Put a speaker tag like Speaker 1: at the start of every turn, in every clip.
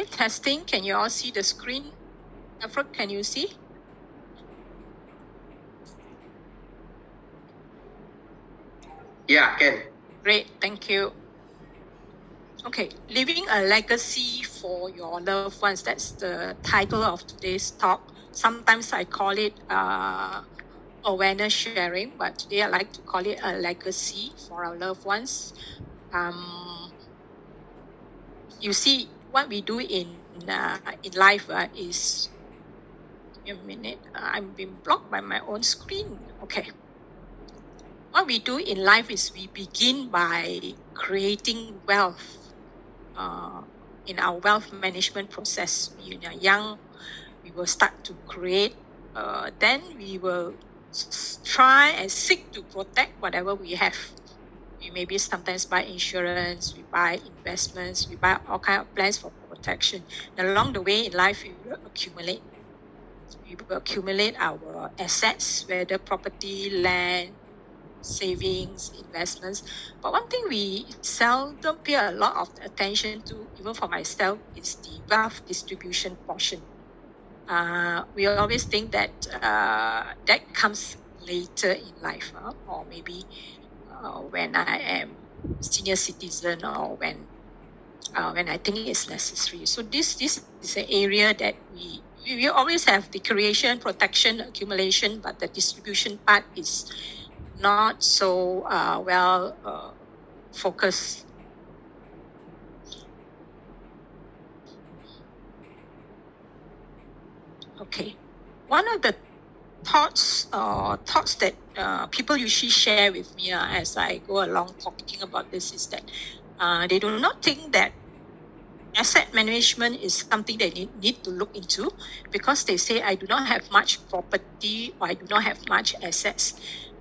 Speaker 1: testing. Can you all see the screen? Alfred, can you see?
Speaker 2: Yeah, can.
Speaker 1: Great, thank you. Okay, leaving a legacy for your loved ones. That's the title of today's talk. Sometimes I call it awareness sharing, but today I like to call it a legacy for our loved ones. You see, what we do in life is, give me a minute, I'm being blocked by my own screen. Okay. What we do in life is we begin by creating wealth in our wealth management process. When we are young, we will start to create, then we will try and seek to protect whatever we have. We maybe sometimes buy insurance, we buy investments, we buy all kind of plans for protection. And along the way in life, we will accumulate. We will accumulate our assets, whether property, land, savings, investments. But one thing we seldom pay a lot of attention to, even for myself, is the wealth distribution portion. We always think that that comes later in life, or maybe when I am senior citizen, or when I think it's necessary. So this is an area that we always have the creation, protection, accumulation, but the distribution part is not so well focused. Okay, one of the thoughts that people usually share with me as I go along talking about this is that they do not think that asset management is something they need to look into, because they say, I do not have much property, or I do not have much assets.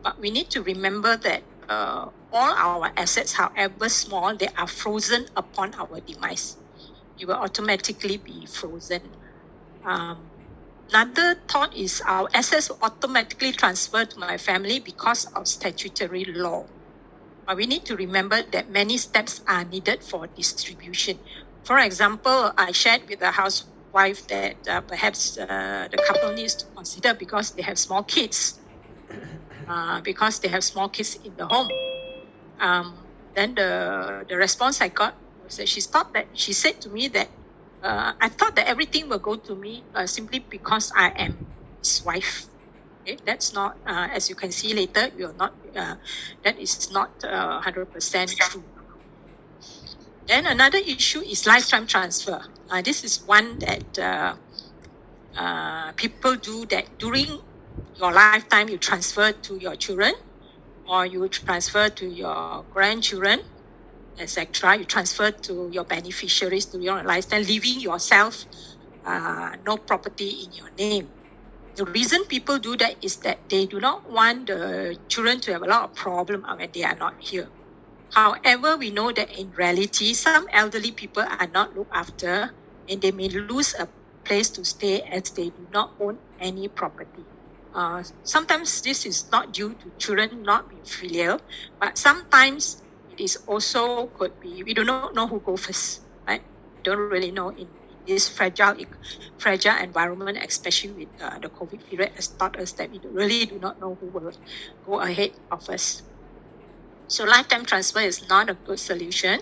Speaker 1: But we need to remember that all our assets, however small, they are frozen upon our demise. You will automatically be frozen. Another thought is our assets will automatically transfer to my family because of statutory law. But we need to remember that many steps are needed for distribution. For example, I shared with the housewife that perhaps the couple needs to consider, because they have small kids, in the home. Then the response I got was that she said to me that I thought that everything will go to me simply because I am his wife. Okay, that's not, as you can see later, that is not 100% true. Then another issue is lifetime transfer. This is one that people do, that during your lifetime you transfer to your children, or you transfer to your grandchildren, etc. You transfer to your beneficiaries to your lifetime, leaving yourself no property in your name. The reason people do that is that they do not want the children to have a lot of problem when they are not here. However, we know that in reality, some elderly people are not looked after, and they may lose a place to stay as they do not own any property. Sometimes this is not due to children not being filial, but sometimes it is also could be, we do not know who go first, right? We don't really know in this fragile environment, especially with the COVID period, has taught us that we really do not know who will go ahead of us. So lifetime transfer is not a good solution.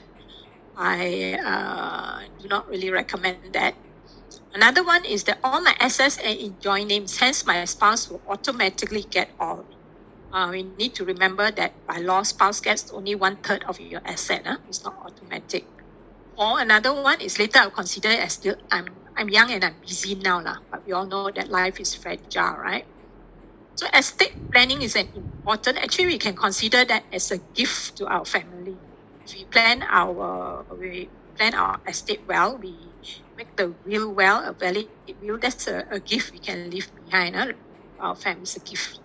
Speaker 1: I do not really recommend that. Another one is that all my assets are in joint names, hence my spouse will automatically get all. We need to remember that by law, spouse gets only 1/3 of your asset. It's not automatic. Or another one is, later I'll consider it as still I'm young and I'm busy now, but we all know that life is fragile, right? So estate planning is an important. Actually, we can consider that as a gift to our family. If we plan our estate well, we make the will well, a valid will. That's a gift we can leave behind. Our family is a gift.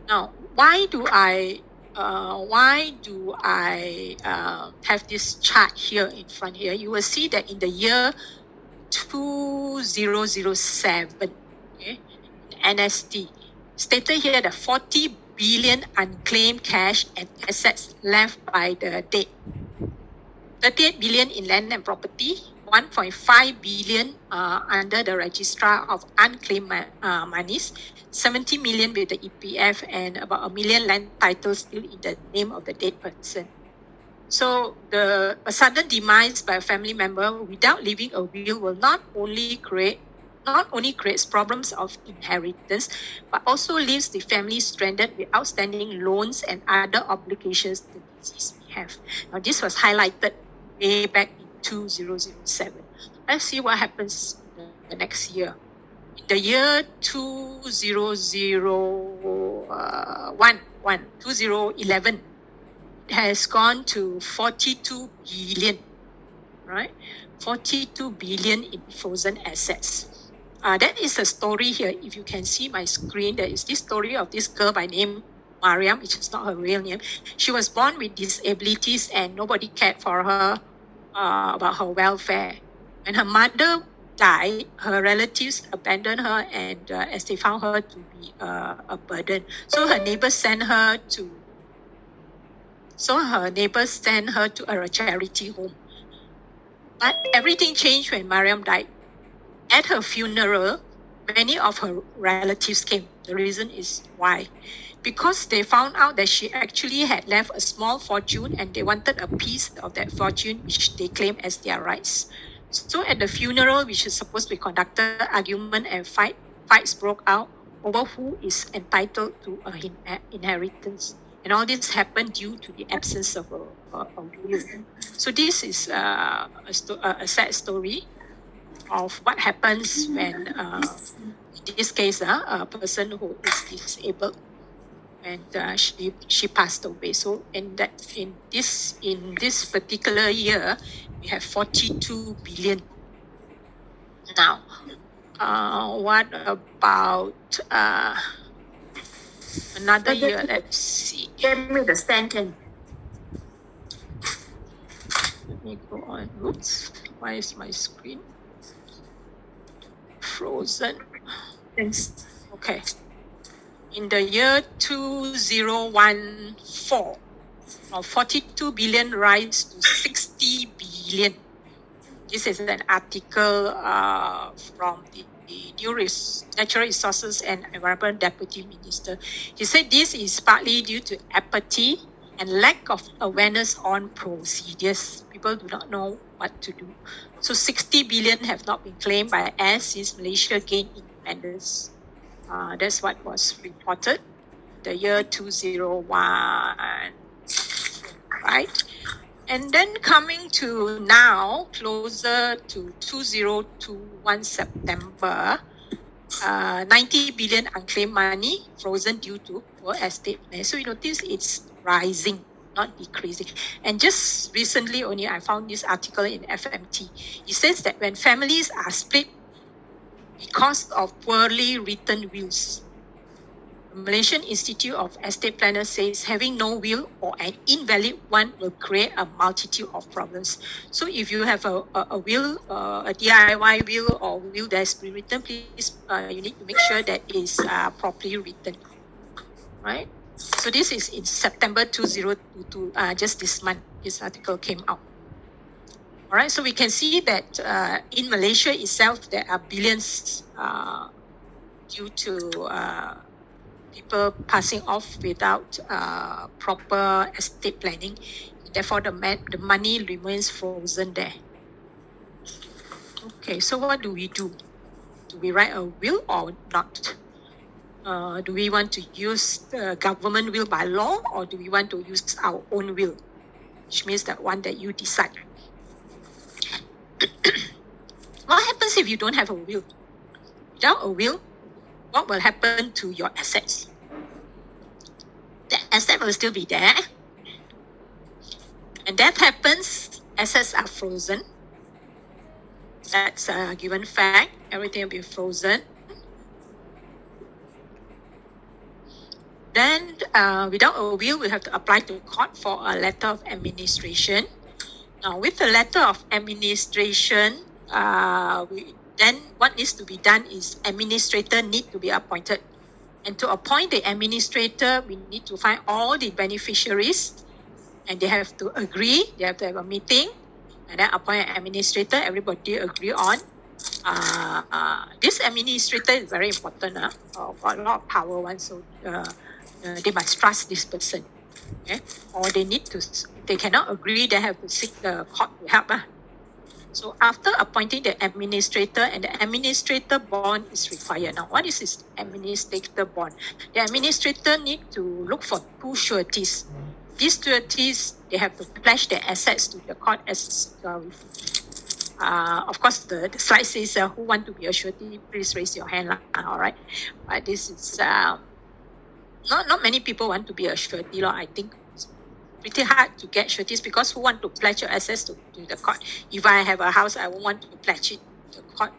Speaker 1: Now, why do I have this chart here in front here? You will see that in the year 2007, okay, NST, stated here that 40 billion unclaimed cash and assets left by the dead. 38 billion in land and property, 1.5 billion under the registrar of unclaimed monies, 70 million with the EPF, and about 1 million land titles still in the name of the dead person. So a sudden demise by a family member without leaving a will will not only creates problems of inheritance, but also leaves the family stranded with outstanding loans and other obligations the deceased may have. Now, this was highlighted way back in 2007. Let's see what happens the next year. In the year 2011, it has gone to 42 billion, right? 42 billion in frozen assets. That is a story here. If you can see my screen, there is this story of this girl by name Mariam, which is not her real name. She was born with disabilities and nobody cared for her about her welfare. When her mother died, her relatives abandoned her, and as they found her to be a burden, so her neighbors sent her to a charity home. But everything changed when Mariam died. At her funeral, many of her relatives came. The reason is why? Because they found out that she actually had left a small fortune and they wanted a piece of that fortune, which they claimed as their rights. So at the funeral, which is supposed to be conducted, argument and fights broke out over who is entitled to inheritance. And all this happened due to the absence of a will. So this is a sad story of what happens when, in this case, a person who is disabled, and she passed away. So in this particular year, we have 42 billion. Now, what about another year? Let's see.
Speaker 3: Give me the sentence.
Speaker 1: Let me go on. Oops, why is my screen frozen?
Speaker 3: Thanks.
Speaker 1: Okay. In the year 2014, 42 billion rise to 60 billion. This is an article from the new Natural Resources and Environment Deputy Minister. He said this is partly due to apathy and lack of awareness on procedures. People do not know what to do. So 60 billion have not been claimed by us since Malaysia gained independence. That's what was reported the year 2001, right? And then coming to now, closer to 2021 September, 90 billion unclaimed money frozen due to poor estate plan. So you notice it's rising, not decreasing. And just recently only I found this article in FMT. It says that when families are split because of poorly written wills, the Malaysian Institute of Estate Planners says having no will or an invalid one will create a multitude of problems. So if you have a will, a DIY will or will that's been written, please you need to make sure that is properly written, right? So this is in September 2022, just this month, this article came out. All right, so we can see that in Malaysia itself, there are billions due to people passing off without proper estate planning. Therefore, the money remains frozen there. Okay, so what do we do? Do we write a will or not? Do we want to use the government will by law, or do we want to use our own will, which means that one that you decide? What happens if you don't have a will? Without a will, what will happen to your assets? The asset will still be there. When that happens, assets are frozen. That's a given fact. Everything will be frozen. Then, without a will, we have to apply to court for a letter of administration. Now, with the letter of administration, then what needs to be done is administrator need to be appointed. And to appoint the administrator, we need to find all the beneficiaries, and they have to agree, they have to have a meeting, and then appoint an administrator. Everybody agree on. This administrator is very important. Got a lot of power one, so they must trust this person. Okay? Or they need to. They cannot agree. They have to seek the court to help. So after appointing the administrator, and the administrator bond is required. Now, what is this administrator bond? The administrator need to look for two sureties. These sureties, they have to pledge their assets to the court as of course, the slide says who want to be a surety, please raise your hand. All right. But this is not many people want to be a surety. I think it's pretty hard to get sureties because who want to pledge your assets to the court? If I have a house, I won't want to pledge it to the court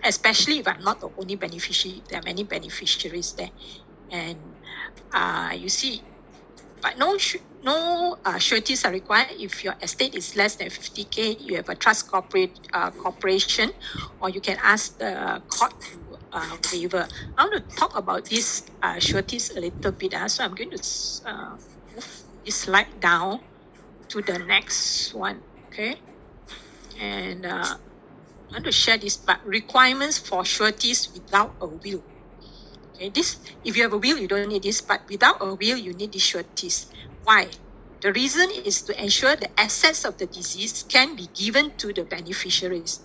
Speaker 1: especially if I'm not the only beneficiary. There are many beneficiaries there. And you see, but no sureties are required if your estate is less than 50K, you have a trust corporation, or you can ask the court to waiver. I want to talk about these sureties a little bit. So I'm going to move this slide down to the next one. Okay. And I want to share this, but requirements for sureties without a will. Okay, if you have a will, you don't need this, but without a will, you need these sureties. Why? The reason is to ensure the assets of the deceased can be given to the beneficiaries.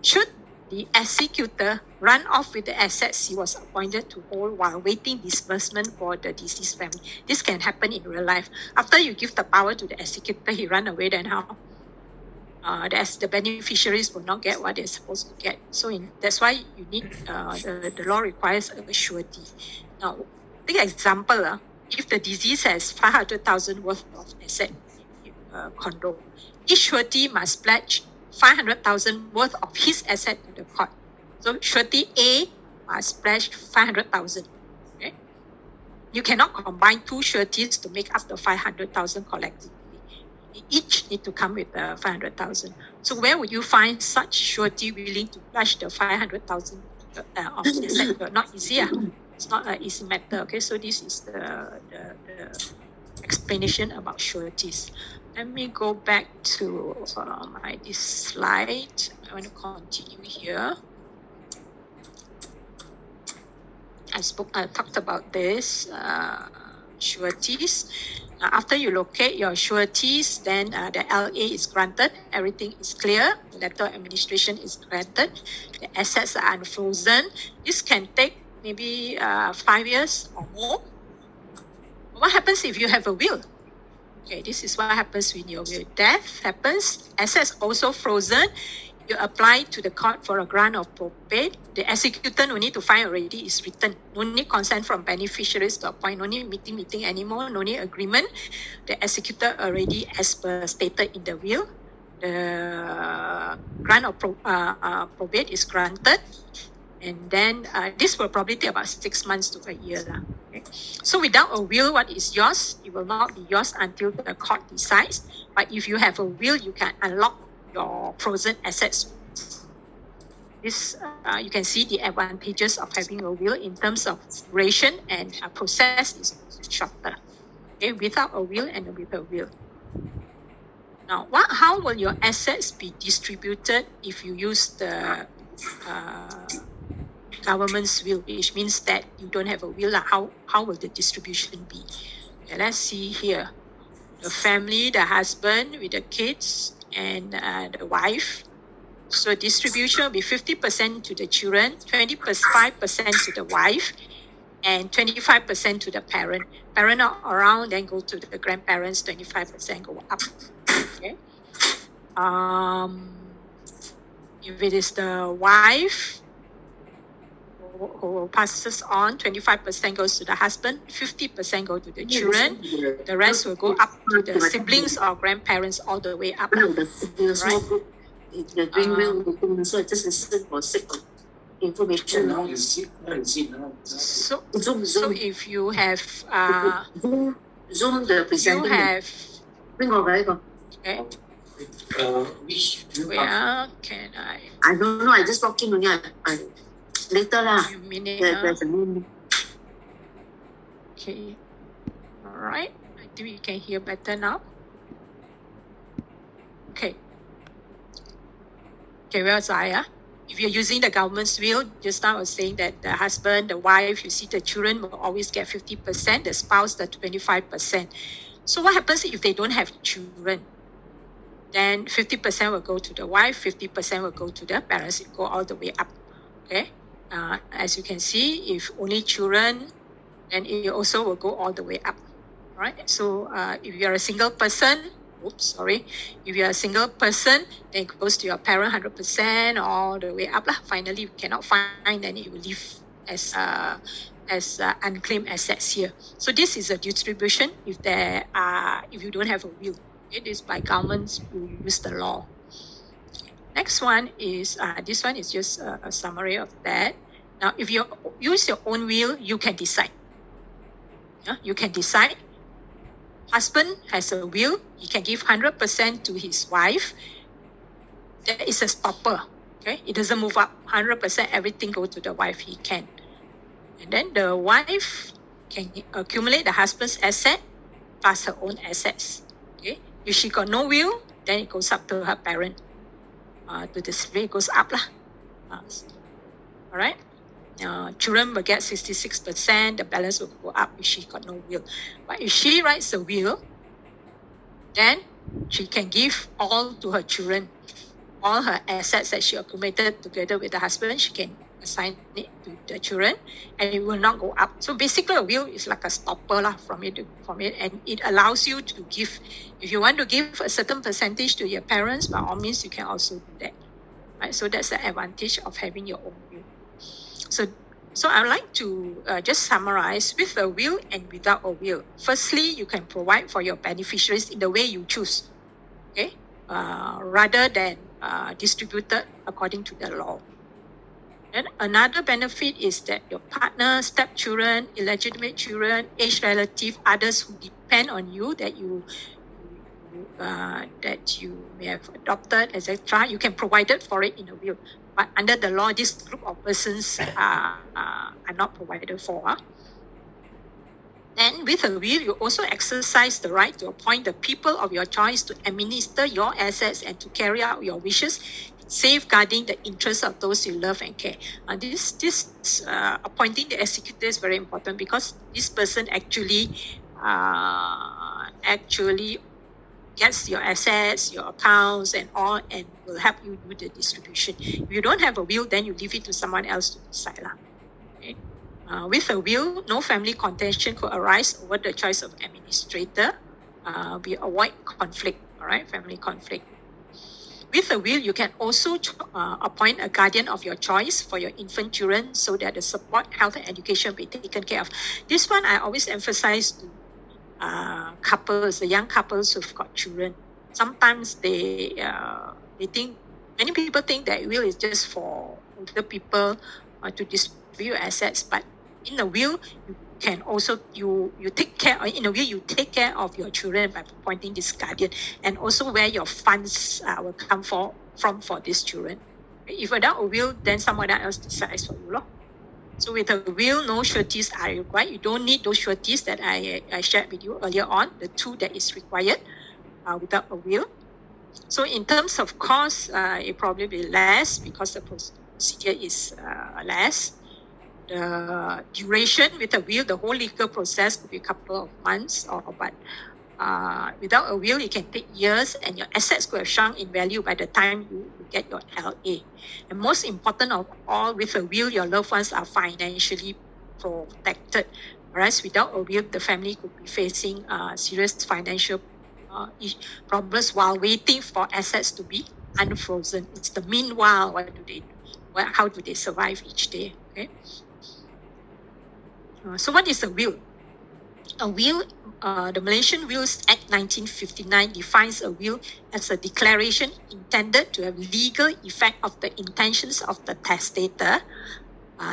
Speaker 1: Should the executor run off with the assets he was appointed to hold while waiting disbursement for the deceased family, this can happen in real life. After you give the power to the executor, he run away, then how? The beneficiaries will not get what they're supposed to get. So that's why you need the law requires a surety. Now, take an example. If the deceased has 500,000 worth of asset condo, each surety must pledge 500,000 worth of his asset to the court. So surety A must pledge 500,000. Okay? You cannot combine two sureties to make up the 500,000 collectively. Each need to come with 500,000. So where would you find such surety willing to pledge the 500,000 of asset? Not easy. It's not an easy matter. Okay, so this is the explanation about sureties. Let me go back to this slide. I want to continue here. I talked about this sureties. After you locate your sureties, then the LA is granted. Everything is clear. The letter of administration is granted. The assets are unfrozen. This can take maybe 5 years or more. What happens if you have a will? Okay, this is what happens when your will. Death happens. Assets also frozen. You apply to the court for a grant of probate. The executor no need to find already, is written. No need consent from beneficiaries to appoint. No need meeting anymore. No need agreement. The executor already, as per stated in the will, the grant of probate is granted. And then this will probably take about 6 months to a year. Okay? So without a will, what is yours? It will not be yours until the court decides. But if you have a will, you can unlock your frozen assets. This you can see the advantages of having a will in terms of duration, and process is shorter. Okay, without a will and with a will. Now, how will your assets be distributed if you use the government's will, which means that you don't have a will? How will the distribution be? Okay, let's see here. The family, the husband with the kids, and the wife. So distribution will be 50% to the children, 25% to the wife, and 25% to the parent. Parent are around, then go to the grandparents, 25% go up. Okay. If it is the wife who passes on, 25% goes to the husband, 50% go to the children, the rest will go up to the siblings or grandparents all the way up. Right?
Speaker 3: The doing will, so just listen for sake of information.
Speaker 1: So if you have
Speaker 3: Zoom the presenter.
Speaker 1: you have
Speaker 3: Bring over.
Speaker 1: okay. Where can
Speaker 3: I don't know. I just walk in only. Later lah.
Speaker 1: a minute?
Speaker 3: There's a minute.
Speaker 1: Okay. All right. I think you can hear better now. Okay, where was I? If you're using the government's will, just now I was saying that the husband, the wife, you see the children will always get 50%, the spouse, the 25%. So what happens if they don't have children? Then 50% will go to the wife, 50% will go to the parents, it go all the way up. Okay. As you can see, if only children, then it also will go all the way up. Right? So if you're a single person, if you're a single person, then it goes to your parent 100% all the way up. Finally, you cannot find, then it will leave as unclaimed assets here. So this is a distribution if you don't have a will. It is by governments who use the law. Next one is this one is just a summary of that. Now, if you use your own will, you can decide. You can decide. Husband has a will, he can give 100% to his wife. That is a stopper. Okay, it doesn't move up. 100% everything go to the wife, he can. And then the wife can accumulate the husband's asset plus her own assets. Okay, if she got no will, then it goes up to her parent. To this way, it goes up lah. All right. Children will get 66%, the balance will go up if she got no will. But if she writes a will, then she can give all to her children. All her assets that she accumulated together with the husband, she can assign it to the children, and it will not go up. So basically, a will is like a stopper from it, and it allows you to give. If you want to give a certain percentage to your parents, by all means, you can also do that. Right? So that's the advantage of having your own will. So I would like to just summarize with a will and without a will. Firstly, you can provide for your beneficiaries in the way you choose, okay, rather than distributed according to the law. Then another benefit is that your partner, stepchildren, illegitimate children, age relative, others who depend on you that you may have adopted, etc., you can provide it for it in a will. But under the law, this group of persons are not provided for. Then with a will, you also exercise the right to appoint the people of your choice to administer your assets and to carry out your wishes, safeguarding the interests of those you love and care. This appointing the executor is very important because this person actually gets your assets, your accounts and all, and will help you do the distribution. If you don't have a will, then you leave it to someone else to decide. Okay? With a will, no family contention could arise over the choice of administrator. We avoid conflict, all right, family conflict. With a will, you can also appoint a guardian of your choice for your infant children so that the support, health and education will be taken care of. This one I always emphasize to couples, the young couples who've got children. Sometimes they think, many people think that will is just for older people to distribute assets, but in a will, you can also you take care. In a will, you take care of your children by appointing this guardian, and also where your funds will come from for these children. If without a will, then someone else decides for you. So with a will, no sureties are required. You don't need those sureties that I shared with you earlier on, the two that is required without a will. So in terms of cost, it probably be less because the procedure is less. The duration with a will, the whole legal process could be a couple of months, but without a will, it can take years, and your assets could have shrunk in value by the time you get your LA. And most important of all, with a will, your loved ones are financially protected. Whereas without a will, the family could be facing serious financial problems while waiting for assets to be unfrozen. It's the meanwhile, how do they survive each day? Okay. So what is a will? A will, the Malaysian Wills Act 1959 defines a will as a declaration intended to have legal effect of the intentions of the testator.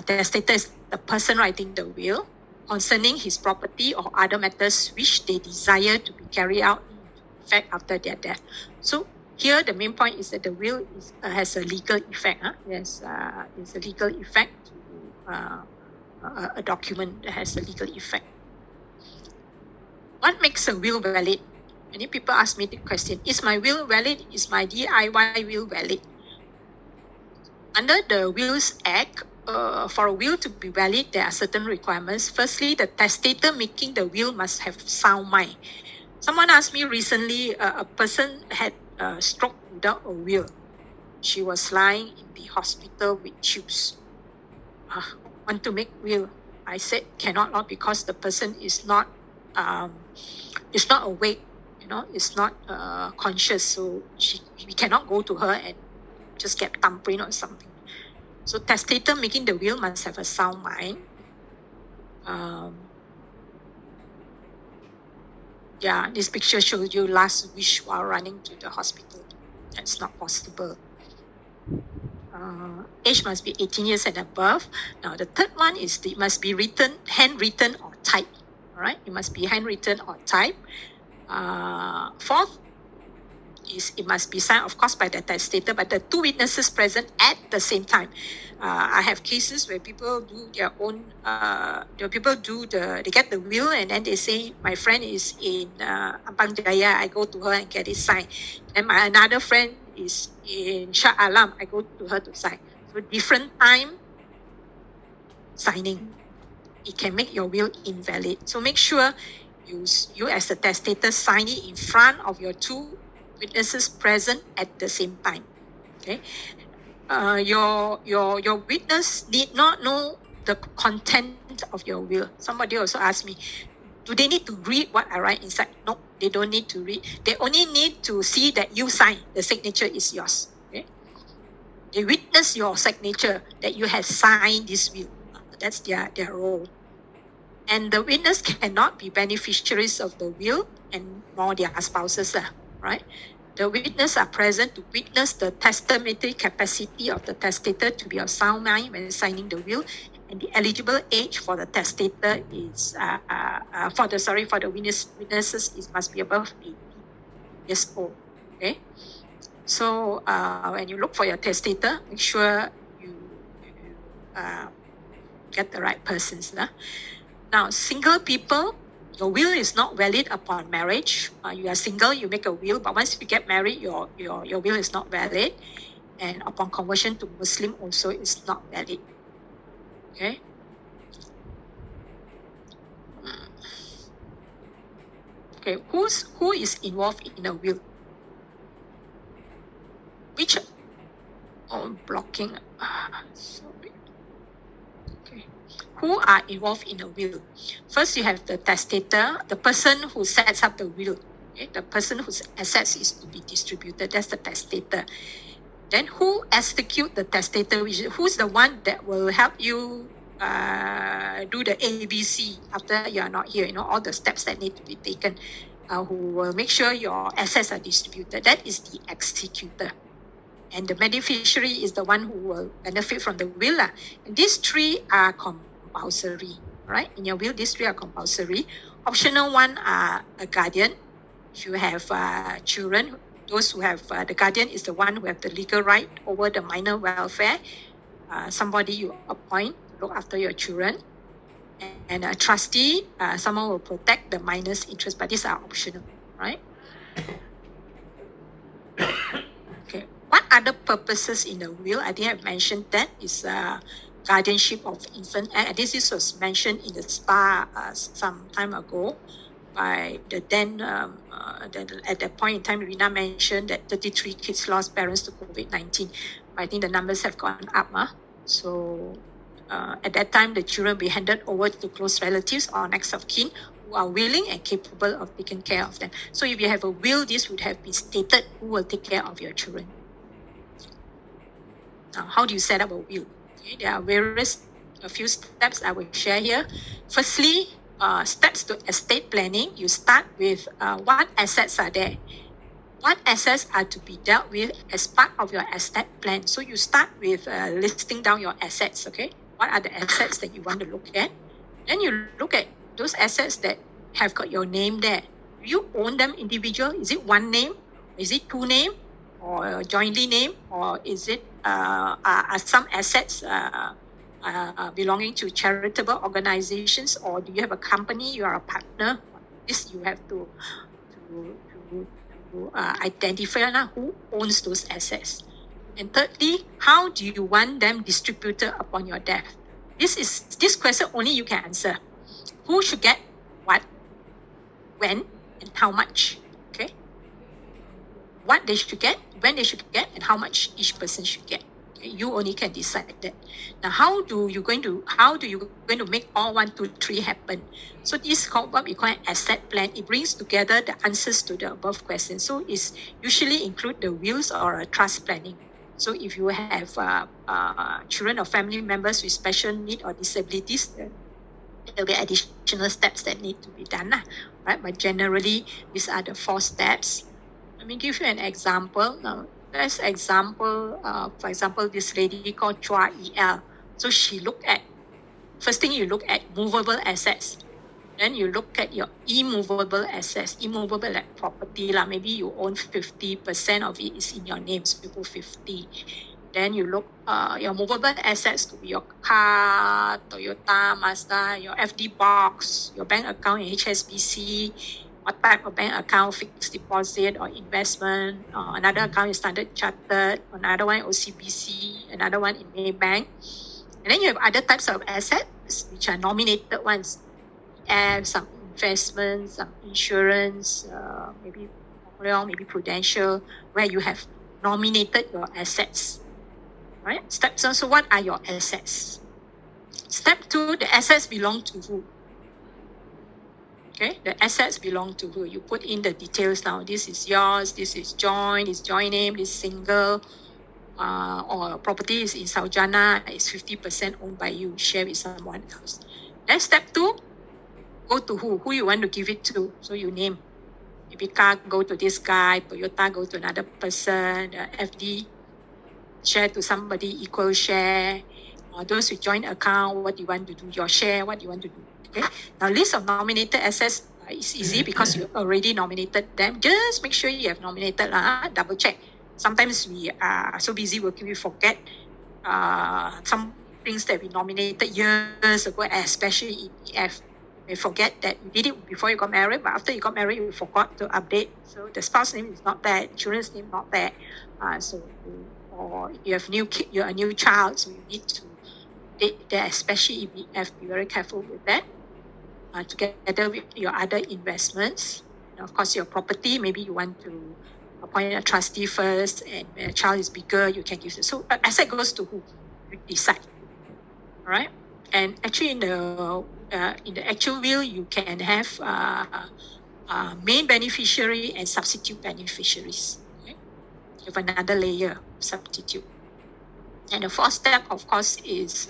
Speaker 1: Testator is the person writing the will concerning his property or other matters which they desire to be carried out in effect after their death. So here the main point is that the will has a legal effect. There's a legal effect to a document that has a legal effect. What makes a will valid? Many people ask me the question, is my will valid? Is my DIY will valid? Under the Wills Act, for a will to be valid, there are certain requirements. Firstly, the testator making the will must have sound mind. Someone asked me recently, a person had a stroke without a will. She was lying in the hospital with tubes. Want to make will? I said cannot, not because the person is not awake, is not conscious. So we cannot go to her and just get thumbprint or something. So testator making the will must have a sound mind. This picture shows you last wish while running to the hospital. That's not possible. Age must be 18 years and above. Now the third one is it must be handwritten or typed. All right, it must be handwritten or typed. Fourth is it must be signed, of course, by the testator, but the two witnesses present at the same time. I have cases where people do their own. They get the will and then they say, my friend is in Ampang Jaya, I go to her and get it signed. And my another friend is in Shah Alam, I go to her to sign. So different time signing, it can make your will invalid. So make sure you as the testator sign it in front of your two witnesses present at the same time. Okay. Your witness need not know the content of your will. Somebody also asked me, do they need to read what I write inside? No, they don't need to read. They only need to see that you sign. The signature is yours. Okay? They witness your signature that you have signed this will. That's their role. And the witness cannot be beneficiaries of the will and nor their spouses, right? The witnesses are present to witness the testamentary capacity of the testator to be of sound mind when signing the will, and the eligible age for the testator is for the witnesses must be above 18 years old. Okay, so when you look for your testator, make sure you get the right persons. Now, single people, your will is not valid upon marriage. You are single, you make a will, but once you get married, your will is not valid. And upon conversion to Muslim also is not valid. Okay. Okay, who is involved in a will? Which blocking? Sorry. Okay. Who are involved in a will? First, you have the testator, the person who sets up the will. Okay? The person whose assets is to be distributed. That's the testator. Then who execute the testator? Who's the one that will help you do the ABC after you are not here? All the steps that need to be taken. Who will make sure your assets are distributed? That is the executor. And the beneficiary is the one who will benefit from the will. And these three are compulsory, right? In your will, these three are compulsory. Optional one are a guardian. If you have children, those who have the guardian is the one who have the legal right over the minor welfare. Somebody you appoint to look after your children. And a trustee, someone will protect the minor's interest, but these are optional, right? Okay. What other purposes in the will? I think I've mentioned that is guardianship of infant. And this was mentioned in the SPA some time ago by the then, at that point in time, Rina mentioned that 33 kids lost parents to COVID-19. I think the numbers have gone up. So at that time, the children be handed over to close relatives or next of kin who are willing and capable of taking care of them. So if you have a will, this would have been stated who will take care of your children. Now, how do you set up a will? Okay, there are a few steps I will share here. Firstly, steps to estate planning. You start with what assets are there. What assets are to be dealt with as part of your estate plan? So you start with listing down your assets, okay? What are the assets that you want to look at? Then you look at those assets that have got your name there. Do you own them individual? Is it one name? Is it two name? Or jointly name? Or is it are some assets belonging to charitable organizations? Or do you have a company? You are a partner? This you have to identify who owns those assets. And thirdly, how do you want them distributed upon your death? This question only you can answer. Who should get what, when, and how much? Okay. What they should get, when they should get, and how much each person should get. Okay? You only can decide that. Now, how do you going to make all 1, 2, 3 happen? So this is called what we call an asset plan. It brings together the answers to the above questions. So it's usually include the wills or a trust planning. So if you have children or family members with special need or disabilities, there will be additional steps that need to be done, right? But generally, these are the 4 steps. Let me give you an example. Now, let's example, for example, this lady called Chua E.L. So she looked at, first thing you look at movable assets. Then you look at your immovable assets. Immovable like property lah. Maybe you own 50% of it is in your name, so you put 50. Then you look your movable assets to be your car, Toyota, Mazda, your FD box, your bank account in HSBC, what type of bank account, fixed deposit or investment. Another account is Standard Chartered, another one OCBC, another one in Maybank. And then you have other types of assets which are nominated ones. And some investments, some insurance, maybe Prudential, where you have nominated your assets. Right? Step so what are your assets? Step 2, the assets belong to who? Okay, the assets belong to who? You put in the details now. This is yours, this is joint name, this single, or property is in Saujana, it's 50% owned by you, share with someone else. Then step 2, go to who you want to give it to. So you name. Maybe car go to this guy, Toyota go to another person, FD share to somebody, equal share. Those with joint account, what you want to do, your share, what you want to do. Okay. Now list of nominated assets is easy because you already nominated them. Just make sure you have nominated, double check. Sometimes we are so busy working, we forget some things that we nominated years ago, especially EPF. You forget that you did it before you got married, but after you got married, you forgot to update. So the spouse name is not there, children's name not there. Or you have you're a new child, so you need to update that, especially EPF. Be very careful with that. Together with your other investments, and of course your property. Maybe you want to appoint a trustee first, and when a child is bigger, you can give it. So asset goes to who? You decide. All right. And actually, in the actual will, you can have main beneficiary and substitute beneficiaries. Okay? You have another layer, substitute. And the 4th step, of course, is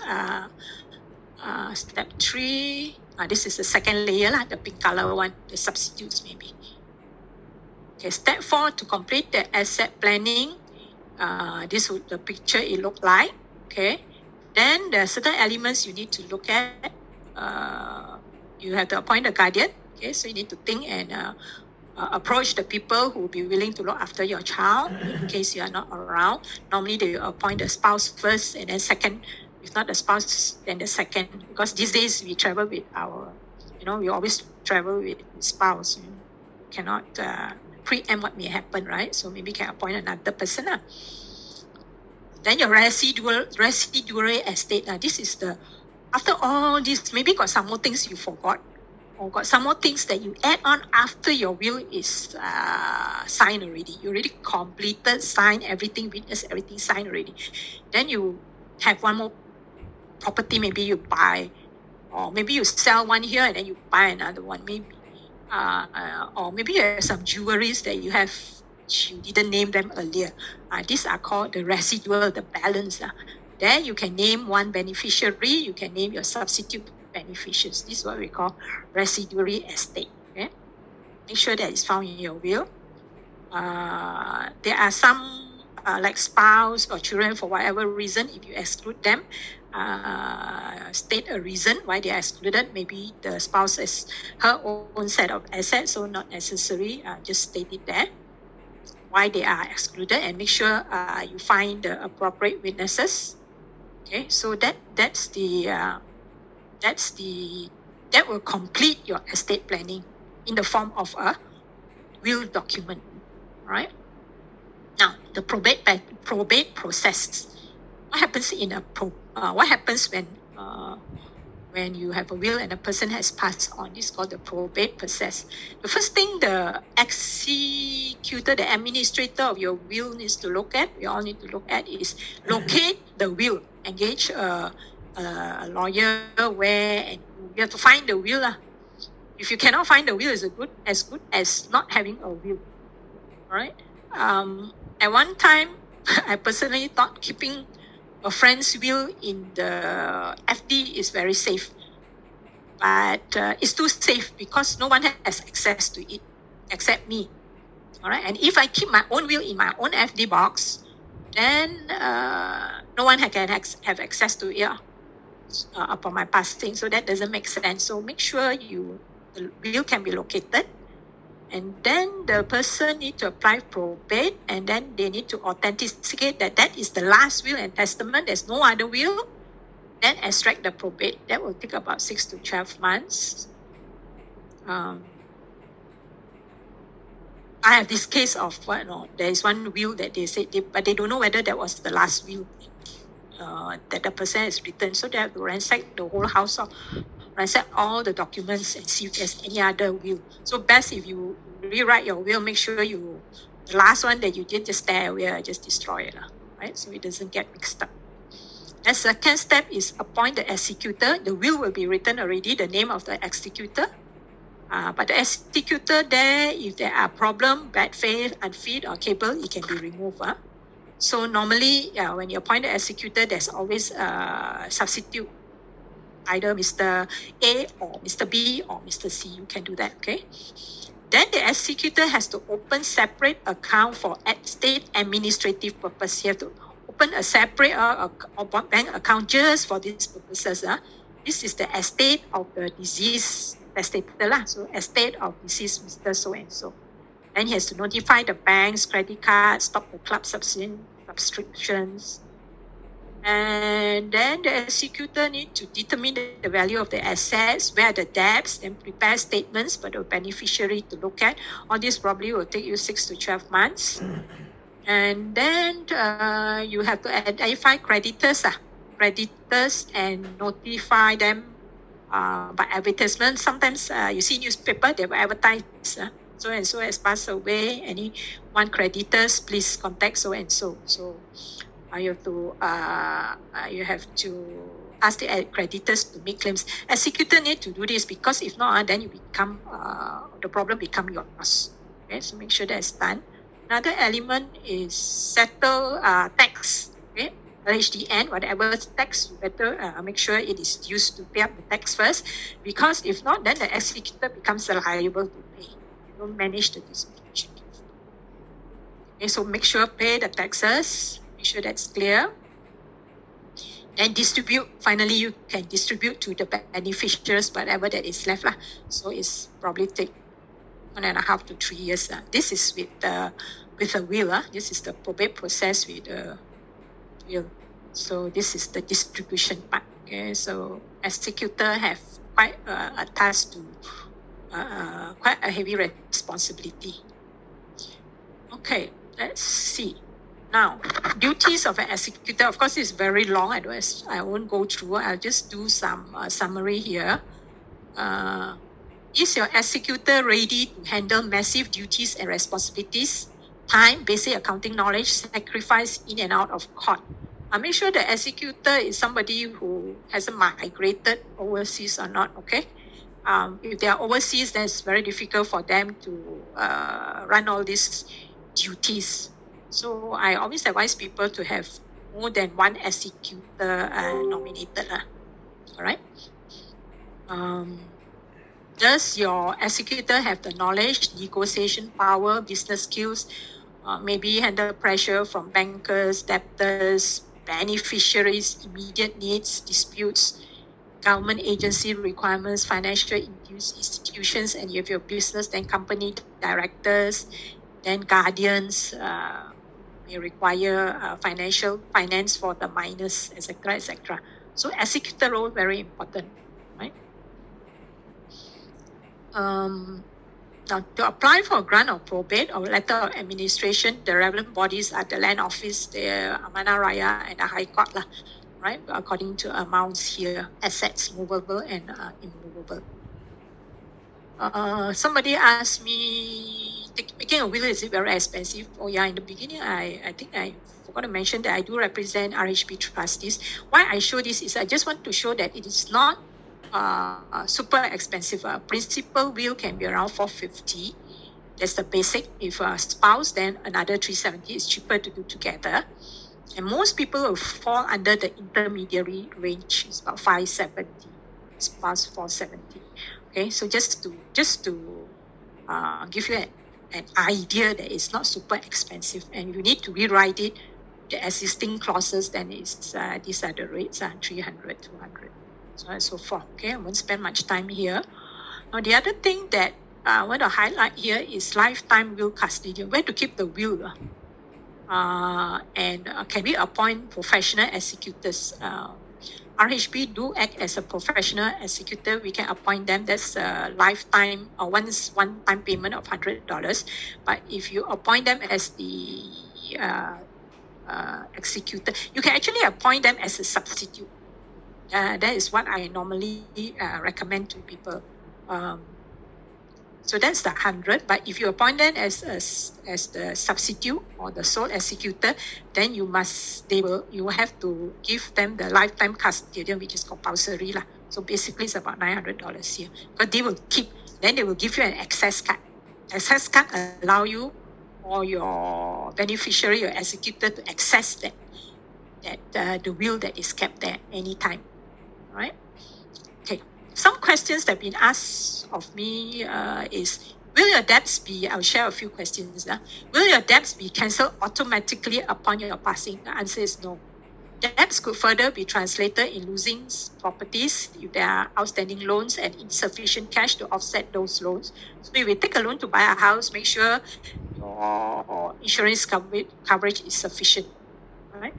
Speaker 1: step 3. This is the second layer, the pink color one, the substitutes maybe. Okay, step 4, to complete the asset planning. This would the picture it look like. Okay. Then there are certain elements you need to look at. You have to appoint a guardian. Okay, so you need to think and approach the people who will be willing to look after your child in case you are not around. Normally they will appoint the spouse first, and then second. If not the spouse, then the second. Because these days we travel with we always travel with spouse. You cannot preempt what may happen, right? So maybe can appoint another person. Then your residual estate. This is after all this, maybe got some more things you forgot, or got some more things that you add on after your will is signed already. You already completed, signed everything, witnessed everything, signed already. Then you have one more property, maybe you buy, or maybe you sell one here and then you buy another one, maybe. Or maybe you have some jewelries that you have, you didn't name them earlier. These are called the residual, the balance. Then you can name one beneficiary, you can name your substitute beneficiaries. This is what we call residuary estate. Okay? Make sure that it's found in your will. There are some like spouse or children, for whatever reason, if you exclude them, state a reason why they are excluded. Maybe the spouse has her own set of assets, so not necessary. Just state it there why they are excluded, and make sure you find the appropriate witnesses. Okay, so that will complete your estate planning in the form of a will document. All right. Now, the probate process. What happens in what happens when you have a will and a person has passed on? This is called the probate process. The first thing the executor, the administrator of your will needs to look at, we all need to look at, is locate the will. Engage a lawyer where, and you have to find the will. If you cannot find the will, it's as good as not having a will. All right. At one time, I personally thought keeping a friend's will in the FD is very safe, but it's too safe because no one has access to it except me. All right. And if I keep my own will in my own FD box, then no one can have access to it upon my passing. So that doesn't make sense. So make sure the will can be located. And then the person need to apply probate, and then they need to authenticate that is the last will and testament. There's no other will. Then extract the probate. That will take about 6 to 12 months. I have this case of there is one will that they said, but they don't know whether that was the last will that the person has written. So they have to ransack the whole house, ransack all the documents and see if there's any other will. So best if you rewrite your will, make sure the last one that you did, just stay away, just destroy it, right? So it doesn't get mixed up. The second step is appoint the executor. The will be written already, the name of the executor. But the executor there, if there are problem, bad faith, unfit or capable, it can be removed. So normally, when you appoint the executor, there's always a substitute, either Mr. A or Mr. B or Mr. C. You can do that, okay? Then the executor has to open separate account for state administrative purpose. You have to open a separate bank account just for these purposes. This is the estate of the deceased testator. So estate of deceased Mr. So-and-so. Then he has to notify the banks, credit cards, stop the club subscriptions. And then the executor need to determine the value of the assets, where are the debts, and prepare statements for the beneficiary to look at. All this probably will take you 6 to 12 months. And then you have to identify creditors and notify them by advertisement. Sometimes you see newspaper, they will advertise so and so has passed away. Any one creditors, please contact so and so. So you have to ask the creditors to make claims. Executor need to do this because if not, then you become the problem become yours. Okay, so make sure that's done. Another element is settle tax. Okay, HDN, whatever tax, you better make sure it is used to pay up the tax first, because if not, then the executor becomes liable to pay. You don't manage the distribution. Okay, so make sure pay the taxes. Make sure that's clear. Then distribute. Finally, you can distribute to the beneficiaries whatever that is left. So it's probably take 1.5 to 3 years. This is with a will. This is the probate process with the will. So this is the distribution part. Okay, so executor have quite a task to quite a heavy responsibility. Okay, let's see. Now, duties of an executor, of course, is very long. I won't go through. I'll just do some summary here. Is your executor ready to handle massive duties and responsibilities? Time, basic accounting knowledge, sacrifice in and out of court. Make sure the executor is somebody who hasn't migrated overseas or not, okay? If they are overseas, then it's very difficult for them to run all these duties. So I always advise people to have more than one executor nominated. All right. Does your executor have the knowledge, negotiation power, business skills, maybe handle pressure from bankers, debtors, beneficiaries, immediate needs, disputes, government agency requirements, financial institutions, and you have your business, then company directors, then guardians may require finance for the minors, etc., etc. So executor role very important, right? Now, to apply for a grant of probate or letter of administration, the relevant bodies are the Land Office, the Amanah Raya, and the High Court, right? According to amounts here, assets, movable and immovable. Somebody asked me, making a will, is it very expensive? Oh yeah, in the beginning, I think I forgot to mention that I do represent RHB trustees. Why I show this is I just want to show that it is not super expensive. A principal will can be around 450. That's the basic. If a spouse, then another 370 is cheaper to do together. And most people will fall under the intermediary range. It's about 570. Spouse 470. Okay, so just to give you an idea that it's not super expensive, and you need to rewrite it, the existing clauses, then it's these are the rates, 300, 200, so on and so forth. Okay, I won't spend much time here. Now, the other thing that I want to highlight here is lifetime will custodian. Where to keep the will? And can we appoint professional executors? RHB do act as a professional executor. We can appoint them. That's a lifetime or one-time payment of $100. But if you appoint them as the executor, you can actually appoint them as a substitute. That is what I normally recommend to people. So that's the 100. But if you appoint them as the substitute or the sole executor, then you will have to give them the lifetime custodian, which is compulsory lah. So basically, it's about $900 here. But they will keep. Then they will give you an access card. Access card allow you or your beneficiary or executor to access the will that is kept there anytime. All right. Okay. Some questions that have been asked of me is, will your debts be, I'll share a few questions. Will your debts be cancelled automatically upon your passing? The answer is no. Debts could further be translated in losing properties if there are outstanding loans and insufficient cash to offset those loans. So if you take a loan to buy a house, make sure your insurance coverage is sufficient. All right?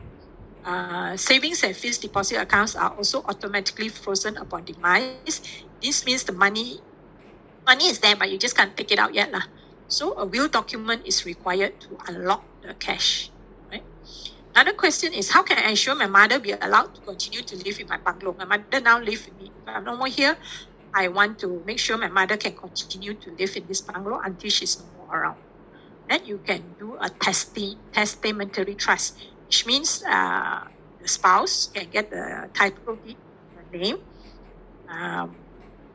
Speaker 1: Savings and fixed deposit accounts are also automatically frozen upon demise. This means the money is there, but you just can't take it out yet. So a will document is required to unlock the cash. Right? Another question is, how can I ensure my mother be allowed to continue to live in my bungalow? My mother now lives with me. If I'm no more here, I want to make sure my mother can continue to live in this bungalow until she's no more around. Then you can do a testamentary trust, which means the spouse can get the title deed, the name,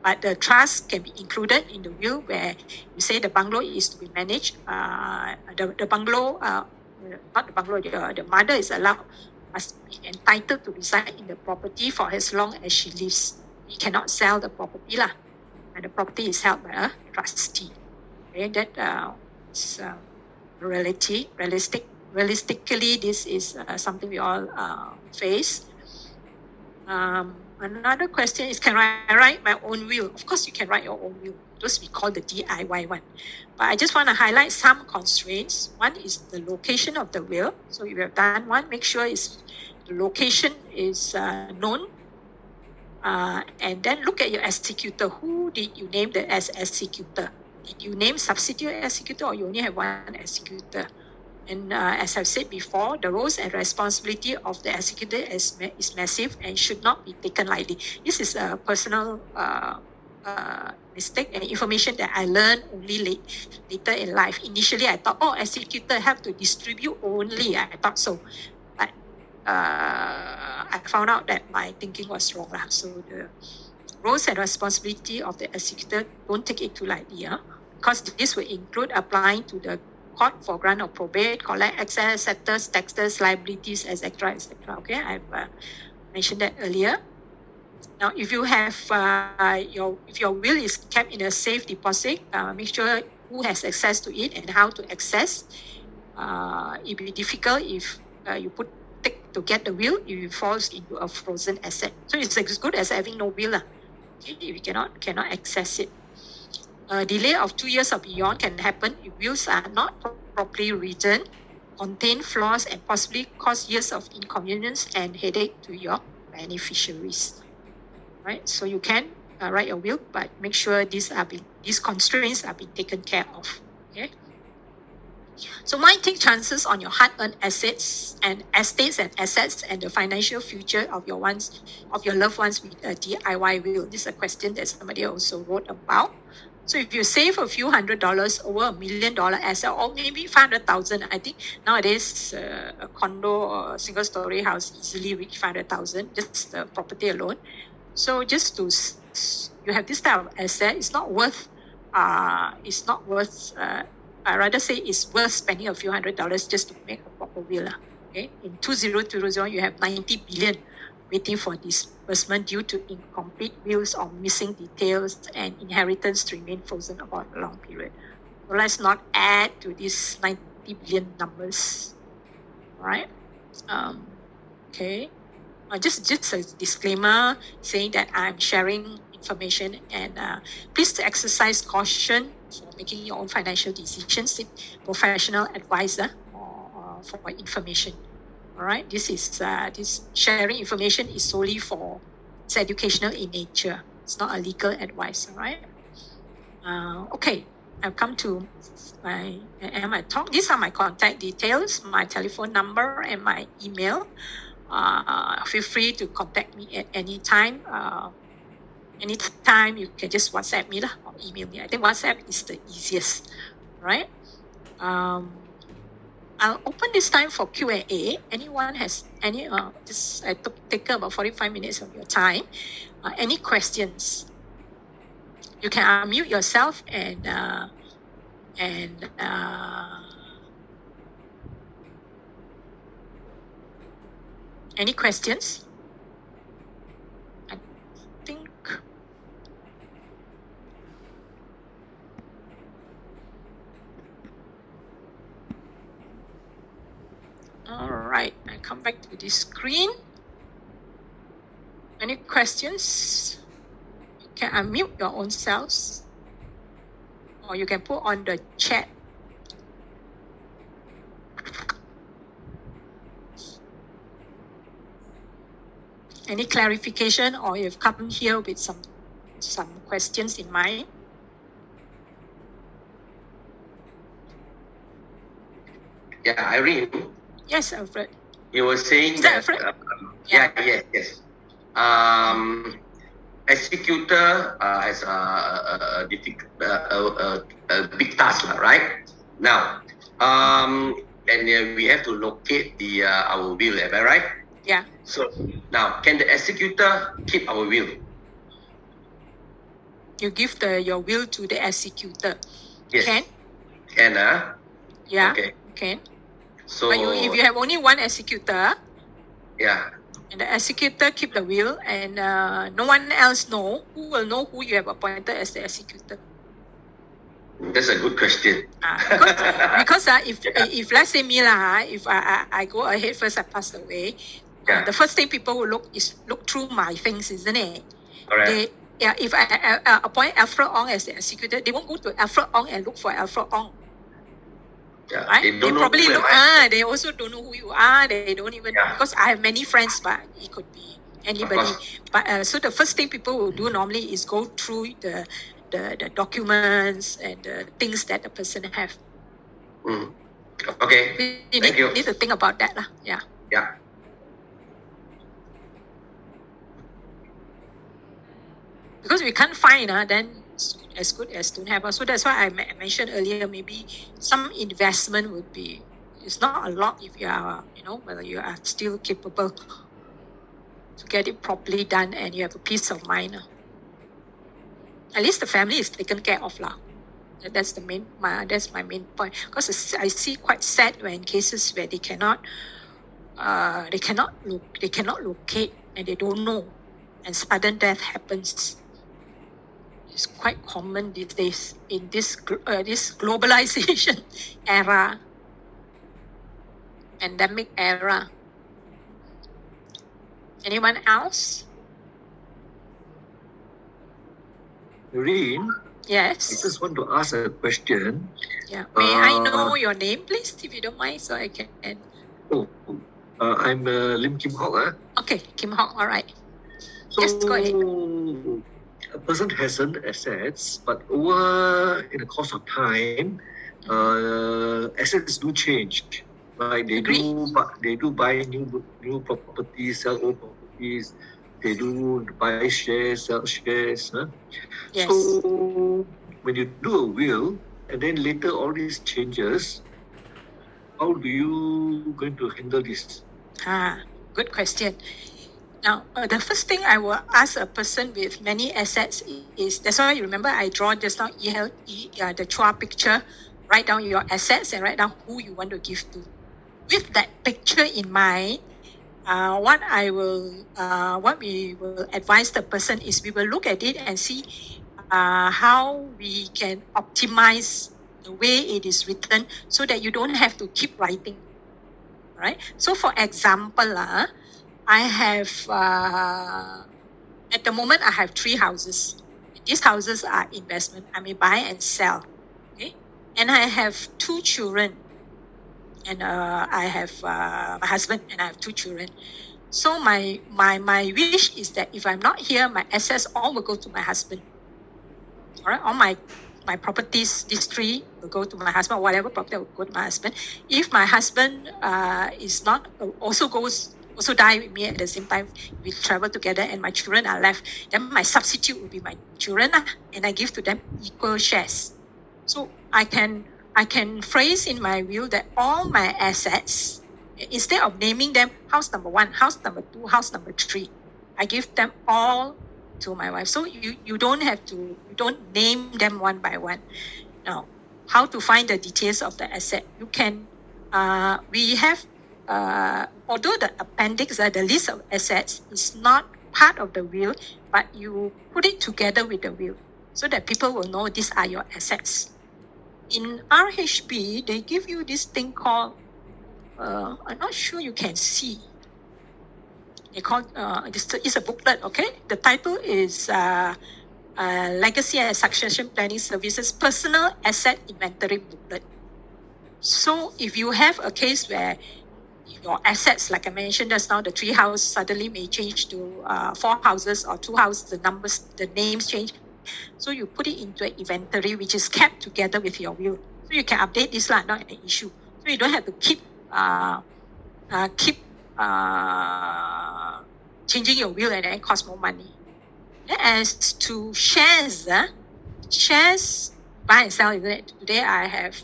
Speaker 1: but the trust can be included in the will where you say the bungalow is to be managed. The bungalow, not the bungalow, the mother is must be entitled to reside in the property for as long as she lives. You cannot sell the property and the property is held by a trustee. Okay, that is realistically, this is something we all face. Another question is, can I write my own will? Of course, you can write your own will. Those we call the DIY one. But I just want to highlight some constraints. One is the location of the will. So if you have done one, make sure the location is known. And then look at your executor. Who did you name as executor? Did you name substitute executor or you only have one executor? And as I've said before, the roles and responsibility of the executor is massive and should not be taken lightly. This is a personal mistake and information that I learned only later in life. Initially, I thought, executor have to distribute only. I thought so. But I found out that my thinking was wrong. So the roles and responsibility of the executor, don't take it too lightly. Because this will include applying to the court for grant of probate, collect excess, settlers, taxes, liabilities, etc., etc. Okay, I've mentioned that earlier. Now, if you have if your will is kept in a safe deposit, make sure who has access to it and how to access. It will be difficult if you to get the will, it falls into a frozen asset. So it's as good as having no will. Okay, if you cannot access it. A delay of 2 years or beyond can happen if wills are not properly written, contain flaws, and possibly cause years of inconvenience and headache to your beneficiaries. Right? So you can write your will, but make sure these constraints are being taken care of. Okay. So why take chances on your hard-earned assets and assets and the financial future of your loved ones with a DIY will? This is a question that somebody also wrote about. So if you save a few $100 over $1 million asset, or maybe 500,000, I think nowadays a condo or a single-story house easily reach 500,000, just the property alone. So just to you have this type of asset, it's not worth. I rather say it's worth spending a few $100 just to make a proper will. Okay, in 2020 you have 90 billion waiting for disbursement due to incomplete wills or missing details, and inheritance to remain frozen for a long period. So let's not add to these 90 billion numbers. All right. Okay. Just a disclaimer saying that I'm sharing information, and please exercise caution for making your own financial decisions. Seek professional advisor for information. All right, this sharing information is solely for it's educational in nature. It's not a legal advice. All right. Okay, I've come to my talk. These are my contact details, my telephone number, and my email. Feel free to contact me at any time. Anytime you can just WhatsApp me or email me. I think WhatsApp is the easiest, right? I'll open this time for Q&A. Anyone has any? I take about 45 minutes of your time. Any questions? You can unmute yourself and any questions? I think. All right, I come back to this screen. Any questions? You can unmute your own selves, or you can put on the chat. Any clarification, or you've come here with some questions in mind?
Speaker 2: Yeah, Irene.
Speaker 1: Yes, Alfred.
Speaker 2: You were saying that. Yes. Executor has a big task, right? Now, and we have to locate our will. Am I right?
Speaker 1: Yeah.
Speaker 2: So now, can the executor keep our will?
Speaker 1: You give your will to the executor.
Speaker 2: Yes.
Speaker 1: Can?
Speaker 2: Can,
Speaker 1: Yeah.
Speaker 2: Okay.
Speaker 1: Can.
Speaker 2: So
Speaker 1: but if you have only one executor,
Speaker 2: yeah,
Speaker 1: and the executor keep the will, and no one else know, who will know who you have appointed as the executor?
Speaker 2: That's a good question.
Speaker 1: Because if let's say me if I go ahead first, I pass away, the first thing people will look through my things, isn't it?
Speaker 2: Correct.
Speaker 1: If I appoint Alfred Ong as the executor, they won't go to Alfred Ong and look for Alfred Ong.
Speaker 2: Yeah,
Speaker 1: right?
Speaker 2: They
Speaker 1: probably look. They also don't know who you are. They don't even because I have many friends, but it could be anybody. But so the first thing people will do normally is go through the documents and the things that the person have.
Speaker 2: Okay.
Speaker 1: You need to think about that, lah. Yeah.
Speaker 2: Yeah.
Speaker 1: Because we can't find, then as good as don't have. So that's why I mentioned earlier, maybe some investment would be, it's not a lot if you are, whether you are still capable to get it properly done and you have a peace of mind. At least the family is taken care of, lah. That's my main point. Because I see quite sad when cases where they cannot locate and they don't know, and sudden death happens. It's quite common these days in this globalization era, pandemic era. Anyone else?
Speaker 4: Irene?
Speaker 1: Yes.
Speaker 4: I just want to ask a question.
Speaker 1: Yeah. May I know your name, please, if you don't mind, so I can.
Speaker 4: I'm Lim Kim Hock.
Speaker 1: Okay, Kim Hock. All right.
Speaker 4: So,
Speaker 1: yes, go ahead.
Speaker 4: a person has certain assets, but over in the course of time, assets do change. Right? They
Speaker 1: Agree.
Speaker 4: do buy new properties, sell old properties. They do buy shares, sell shares. Huh?
Speaker 1: Yes.
Speaker 4: So when you do a will, and then later all these changes, how do you going to handle this?
Speaker 1: Good question. Now, the first thing I will ask a person with many assets is, that's why you remember I draw just now the Chua picture, write down your assets and write down who you want to give to. With that picture in mind, what we will advise the person is we will look at it and see how we can optimize the way it is written so that you don't have to keep writing. Right? So for example, I have, at the moment, I have 3 houses. These houses are investment. I may buy and sell. Okay. And I have 2 children. And I have my husband and I have 2 children. So my wish is that if I'm not here, my assets all will go to my husband. All right. All my properties, these 3 will go to my husband. Whatever property will go to my husband. If my husband is not also die with me at the same time, we travel together and my children are left, then my substitute will be my children, and I give to them equal shares. So I can phrase in my will that all my assets, instead of naming them house number 1, house number 2, house number 3, I give them all to my wife. So you don't name them one by one. Now, how to find the details of the asset? You can, we have, although the appendix, the list of assets is not part of the will, but you put it together with the will so that people will know these are your assets. In RHB, they give you this thing called, I'm not sure you can see. They call it's a booklet, okay? The title is Legacy and Succession Planning Services Personal Asset Inventory Booklet. So if you have a case where your assets, like I mentioned just now, the 3 houses suddenly may change to 4 houses or 2 houses, the names change. So you put it into an inventory which is kept together with your will. So you can update this, not an issue. So you don't have to keep changing your will and then cost more money. As to shares, shares buy and sell, isn't it? Today I have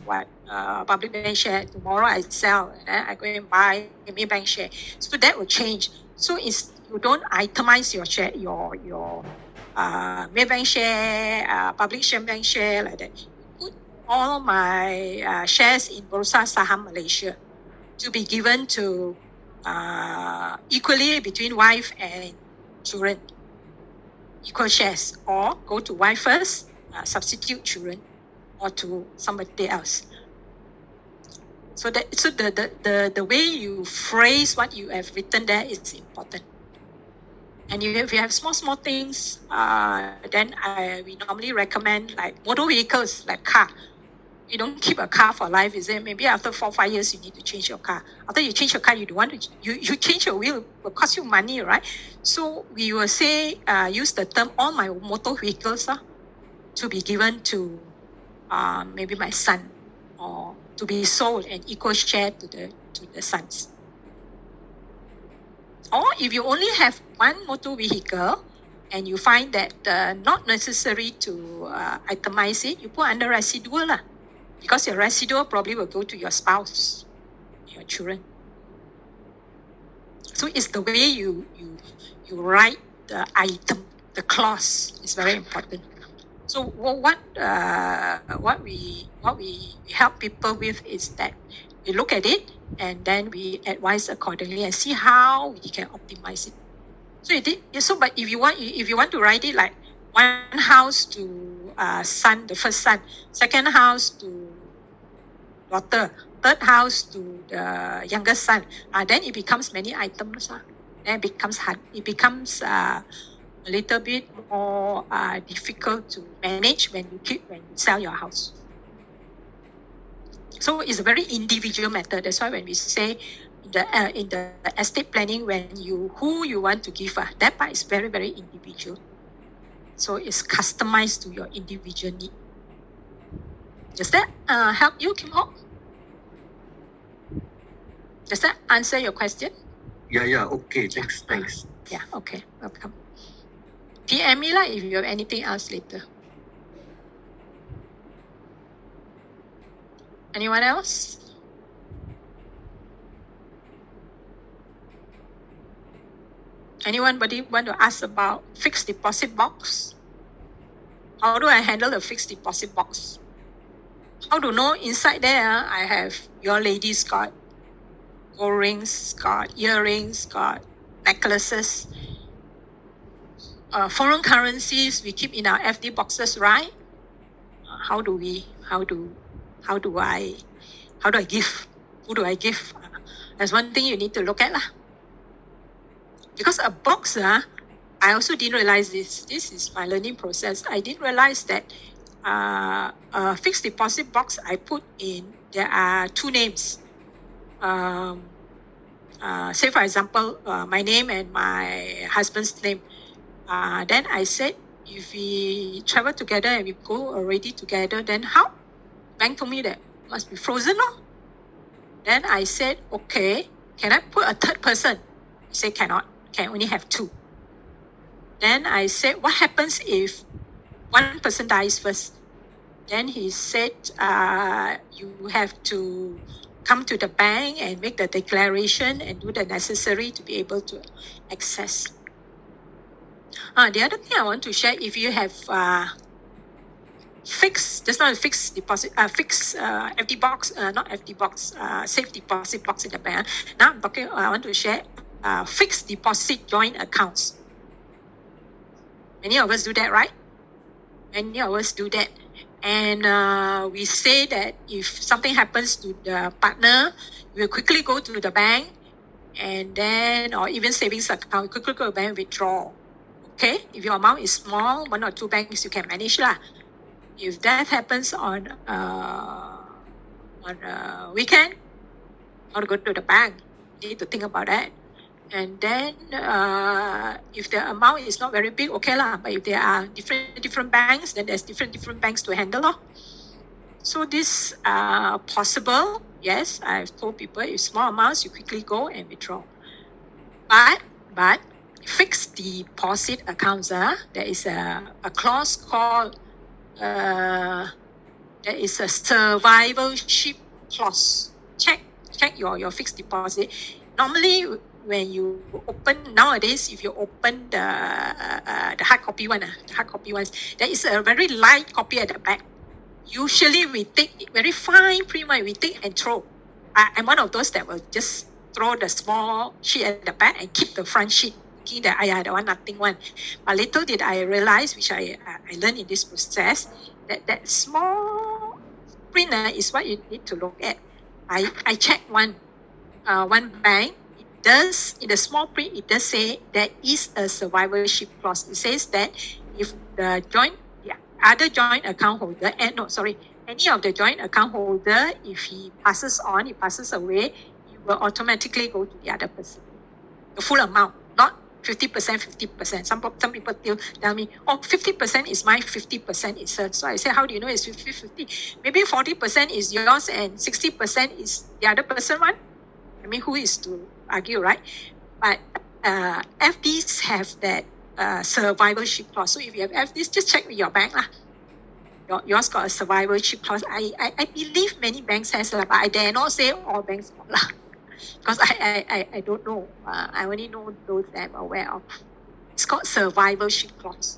Speaker 1: public bank share. Tomorrow I sell and then I go and buy a Maybank share. So that will change. So you don't itemize your share, your Maybank share, public share bank share like that. Put all my shares in Bursa Saham Malaysia to be given to equally between wife and children. Equal shares, or go to wife first, substitute children, or to somebody else. So the way you phrase what you have written there is important. And if you have small things, then we normally recommend like motor vehicles, like car. You don't keep a car for life, is it? Maybe after 4 or 5 years, you need to change your car. After you change your car, you don't want to. You change your wheel, it will cost you money, right? So we will say, use the term all my motor vehicles to be given to maybe my son, or to be sold and equal share to the sons. Or if you only have one motor vehicle and you find that not necessary to itemize it, you put under residual because your residual probably will go to your spouse, your children. So it's the way you write the item, the clause is very important. So what we help people with is that we look at it and then we advise accordingly and see how we can optimize it. But if you want to write it like one house to son, the first son, second house to daughter, third house to the youngest son, then it becomes many items. Then it becomes hard. It becomes a little bit more difficult to manage when you sell your house. So it's a very individual method. That's why when we say in the estate planning, who you want to give, that part is very, very individual. So it's customized to your individual need. Does that help you, Kim Hok? Does that answer your question?
Speaker 4: Yeah. Okay. Thanks.
Speaker 1: Yeah, okay, welcome. PM me lah if you have anything else later. Anyone else? Anybody want to ask about fixed deposit box? How do I handle a fixed deposit box? How to know inside there I have your ladies got gold rings, got earrings, got necklaces. Foreign currencies we keep in our FD boxes, right? How do I give? Who do I give? That's one thing you need to look at lah. Because a box, I also didn't realize this. This is my learning process. I didn't realize that a fixed deposit box I put in, there are two names. Say for example, my name and my husband's name. Then I said, if we travel together and we go already together, then how? Bank told me that must be frozen, no? Then I said, okay, can I put a third person? He said, cannot, can only have two. Then I said, what happens if one person dies first? Then he said, you have to come to the bank and make the declaration and do the necessary to be able to access. The other thing I want to share, if you have fixed, just not a fixed deposit, fixed FD box, not FD box, safe deposit box in the bank. Now I'm talking, I want to share fixed deposit joint accounts. Many of us do that, right? Many of us do that. And we say that if something happens to the partner, we'll quickly go to the bank and then, or even savings account, quickly go to the bank and withdraw. Okay, if your amount is small, one or two banks you can manage lah. If that happens on a weekend, how to go to the bank, you need to think about that. And then if the amount is not very big, okay lah. But if there are different banks, then there's different banks to handle lah. So this possible. Yes, I've told people if small amounts, you quickly go and withdraw. But fixed deposit accounts, there is a clause called there is a survivorship clause. Check your fixed deposit. Normally, when you open nowadays, if you open the hard copy one, the hard copy ones, there is a very light copy at the back. Usually, we take very fine print, we take and throw. I'm one of those that will just throw the small sheet at the back and keep the front sheet. That the one nothing one. But little did I realize, which I learned in this process, that small print is what you need to look at. I checked one bank. It does, in the small print, it does say there is a survivorship clause. It says that if the other joint account holder, any of the joint account holder, if he passes away, it will automatically go to the other person. The full amount, not 50%, 50%. Some people still tell me, 50% is mine, 50% is hers. So I say, how do you know it's 50-50? Maybe 40% is yours and 60% is the other person one. I mean, who is to argue, right? But FDs have that survivorship clause. So if you have FDs, just check with your bank lah. Yours got a survivorship clause. I believe many banks has lah, but I dare not say all banks got lah. Because I don't know. I only know those that I'm aware of. It's called survivorship clause.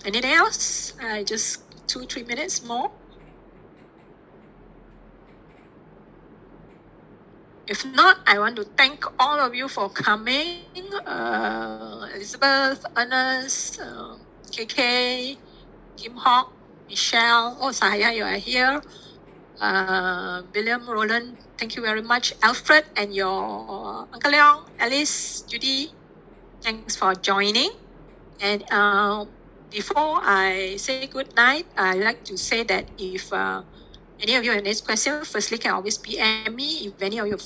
Speaker 1: Anything else? Just 2-3 minutes more. If not, I want to thank all of you for coming. Elizabeth, Ernest, KK, Kim Hok, Michelle, Sahaya, you are here. William, Roland, thank you very much. Alfred and your Uncle Leong, Alice, Judy, thanks for joining. And before I say good night, I'd like to say that if any of you have any question, firstly can always PM me. If any of you